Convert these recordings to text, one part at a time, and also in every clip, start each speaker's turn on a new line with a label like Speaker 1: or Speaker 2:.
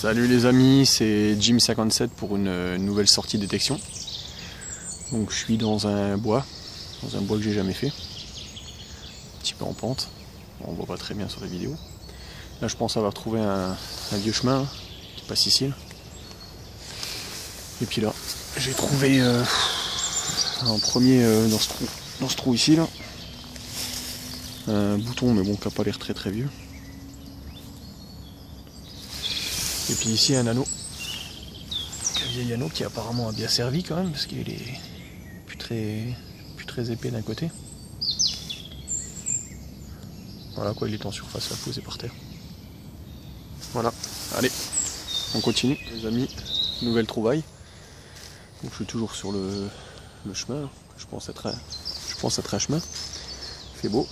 Speaker 1: Salut les amis, c'est Jim57 pour une nouvelle sortie détection. Donc je suis dans un bois que j'ai jamais fait. Un petit peu en pente, on voit pas très bien sur la vidéo. Là je pense avoir trouvé un vieux chemin là, qui passe ici. Là. Et puis là, j'ai trouvé en premier dans ce trou ici là, un bouton mais bon qui n'a pas l'air très vieux. Et puis ici un anneau, un vieil anneau qui apparemment a bien servi quand même parce qu'il est plus très épais d'un côté. Voilà quoi, il est en surface là, posé par terre. Voilà, allez, on continue les amis, nouvelle trouvaille. Donc je suis toujours sur le chemin, je pense être un chemin. Il fait beau,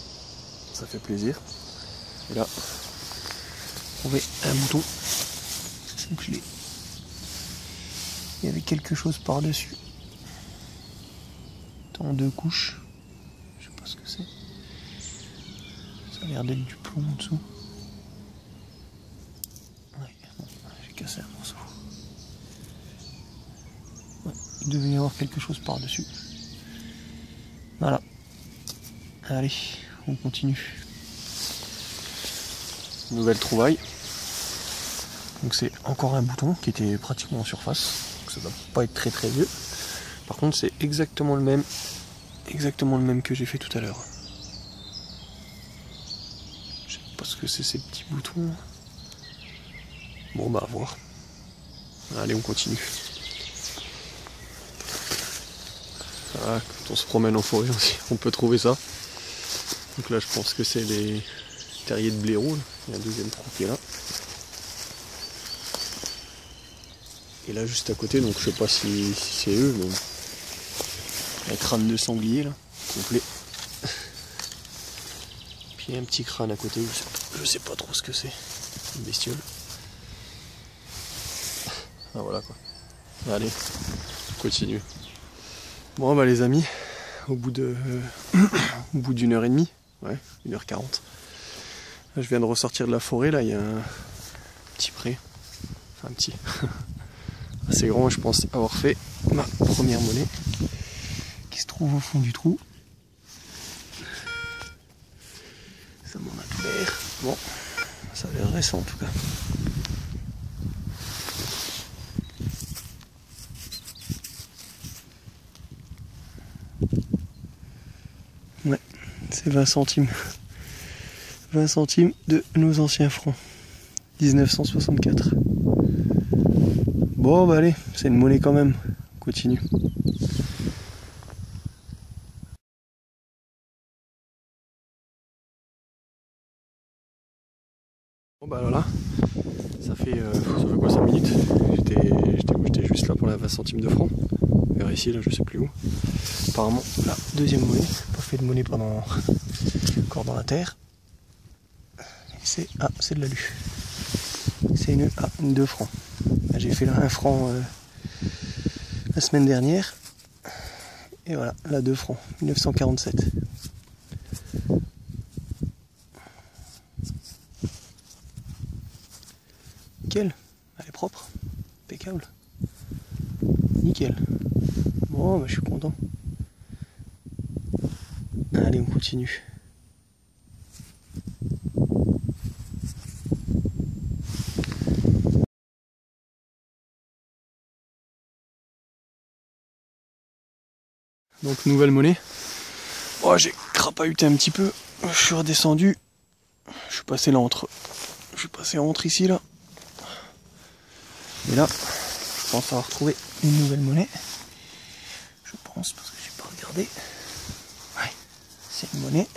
Speaker 1: ça fait plaisir. Et là, on trouvé un bouton. Donc il y avait quelque chose par-dessus. En deux couches. Je sais pas ce que c'est. Ça a l'air d'être du plomb en dessous. Ouais, bon, j'ai cassé un morceau. Ouais, il devait y avoir quelque chose par-dessus. Voilà. Allez, on continue. Nouvelle trouvaille. Donc c'est encore un bouton qui était pratiquement en surface. Donc ça doit pas être très vieux. Par contre c'est exactement le même que j'ai fait tout à l'heure. Je sais pas ce que c'est ces petits boutons. Bon bah à voir. Allez on continue. Ah, quand on se promène en forêt aussi, on peut trouver ça. Donc là je pense que c'est des terriers de blaireau. Il y a un deuxième trou qui est là. Et là juste à côté, donc je sais pas si c'est eux, mais un crâne de sanglier là, complet. Puis il y a un petit crâne à côté, je sais pas trop ce que c'est, une bestiole. Ah voilà quoi. Allez, on continue. Bon bah les amis, au bout d'une heure et demie, ouais, 1h40. Là, je viens de ressortir de la forêt, là il y a un petit pré, enfin un petit. Assez grand, je pense avoir fait ma première monnaie qui se trouve au fond du trou. Ça m'en a tout l'air. Bon, ça a l'air récent en tout cas. Ouais, c'est 20 centimes. 20 centimes de nos anciens francs. 1964. Bon bah allez, c'est une monnaie quand même. On continue. Bon bah voilà, ça fait quoi 5 minutes. J'étais juste là pour la 20 centimes de francs. Vers ici là je sais plus où. Apparemment la deuxième monnaie, pas fait de monnaie pendant encore dans la terre. C'est de l'alu. C'est une 2 francs. J'ai fait là 1 franc la semaine dernière. Et voilà, la 2 francs, 1947. Nickel, elle est propre, impeccable. Nickel. Bon, bah, je suis content. Allez, on continue. Donc nouvelle monnaie. Oh, j'ai crapahuté un petit peu. Je suis redescendu. Je suis passé entre ici là. Et là, je pense avoir trouvé une nouvelle monnaie. Je pense parce que j'ai pas regardé. Ouais, c'est une monnaie.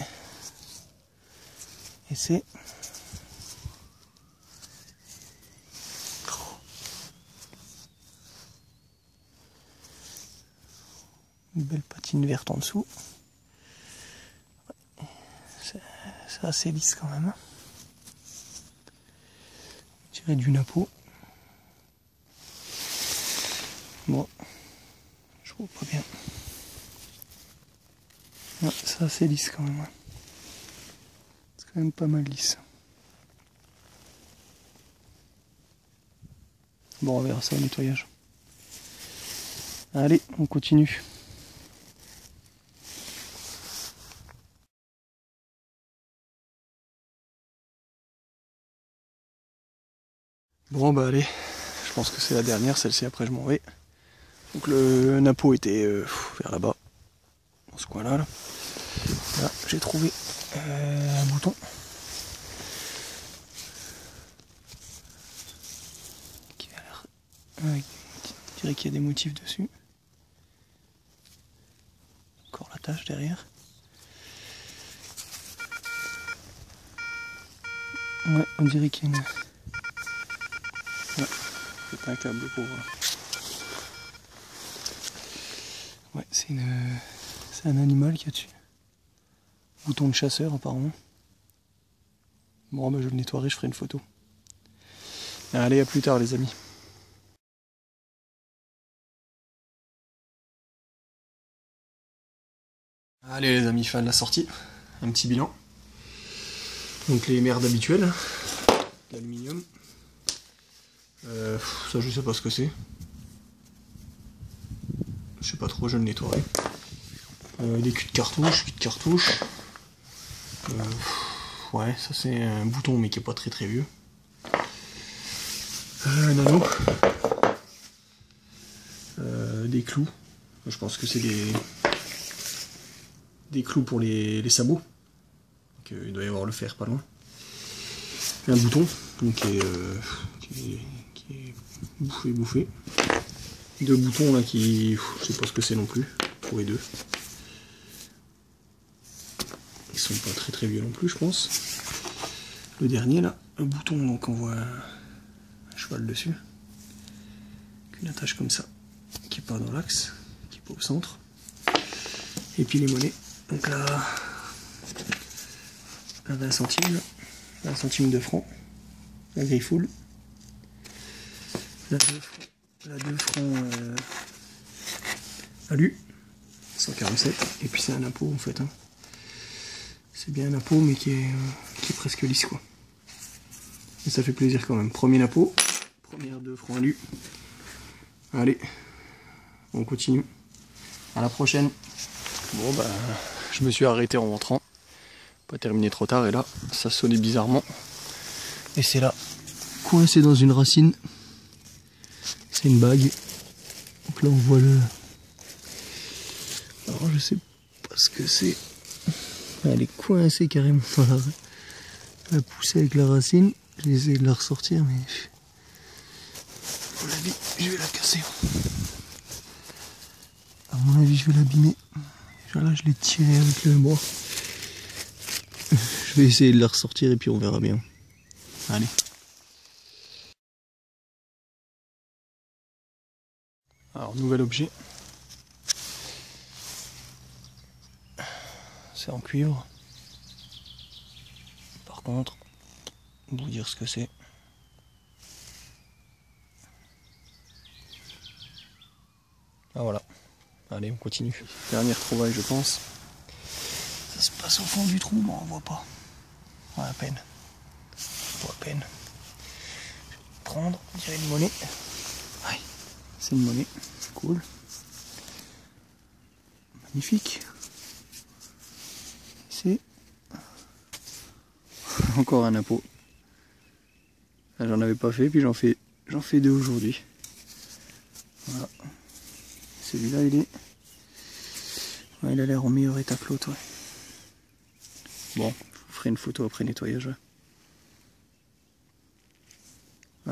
Speaker 1: Et c'est une belle patine verte en dessous. C'est assez lisse quand même. Je dirais du napo. Bon, je vois pas bien. Ouais, c'est assez lisse quand même. C'est quand même pas mal lisse. Bon, on verra ça au nettoyage. Allez, on continue. Bon bah allez, je pense que c'est la dernière, celle-ci après je m'en vais. Donc le napo était vers là-bas, dans ce coin-là. Là, j'ai trouvé un bouton. Qui a l'air... Ouais, je dirais qu'il y a des motifs dessus. Encore la tache derrière. Ouais, on dirait qu'il y a une... Ouais, c'est un câble pour... Ouais, c'est un animal qu'il y a dessus. Bouton de chasseur apparemment. Bon bah je le nettoierai, je ferai une photo. Allez, à plus tard les amis. Allez les amis, fin de la sortie. Un petit bilan. Donc les merdes habituelles. L'aluminium. Ça je sais pas ce que c'est. Je sais pas trop, je le nettoierai. Des culs de cartouche. Ouais, ça c'est un bouton mais qui est pas très vieux. Un anneau. Des clous. Je pense que c'est des clous pour les sabots. Donc, il doit y avoir le fer pas loin. Un bouton donc, qui est bouffé. Deux boutons là qui... je sais pas ce que c'est non plus. Pour les deux. Ils sont pas très vieux non plus je pense. Le dernier là, un bouton donc on voit un cheval dessus. Une attache comme ça, qui est pas dans l'axe, qui est pas au centre. Et puis les monnaies. Donc là, la 20 centimes, 20 centimes de francs, la griffoule, la 2 francs alu, 147, et puis c'est un impôt en fait. Hein. C'est bien un impôt mais qui est presque lisse quoi. Et ça fait plaisir quand même. Premier impôt, première 2 francs alu. Allez, on continue. À la prochaine. Bon bah, je me suis arrêté en rentrant. Pas terminé trop tard et là, ça sonnait bizarrement. Et c'est là, coincé dans une racine. C'est une bague. Donc là on voit le... Alors je sais pas ce que c'est. Elle est coincée carrément dans la poussée avec la racine. J'ai essayé de la ressortir mais... À mon avis, je vais la casser. À mon avis, je vais l'abîmer. Là, je l'ai tiré avec le bras. Je vais essayer de la ressortir et puis on verra bien. Allez. Alors, nouvel objet. C'est en cuivre. Par contre, vous dire ce que c'est. Ah voilà. Allez, on continue. Dernière trouvaille, je pense. Ça se passe au fond du trou, mais on voit pas. Ouais, à peine. On voit à peine. Je vais prendre, on dirait une monnaie. Ouais, c'est une monnaie. Cool. Magnifique. C'est encore un impôt. J'en avais pas fait, puis j'en fais 2 aujourd'hui. Voilà. Celui-là, il a l'air en meilleur état que l'autre. Ouais. Bon, je ferai une photo après nettoyage. Ouais.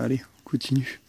Speaker 1: Allez, on continue.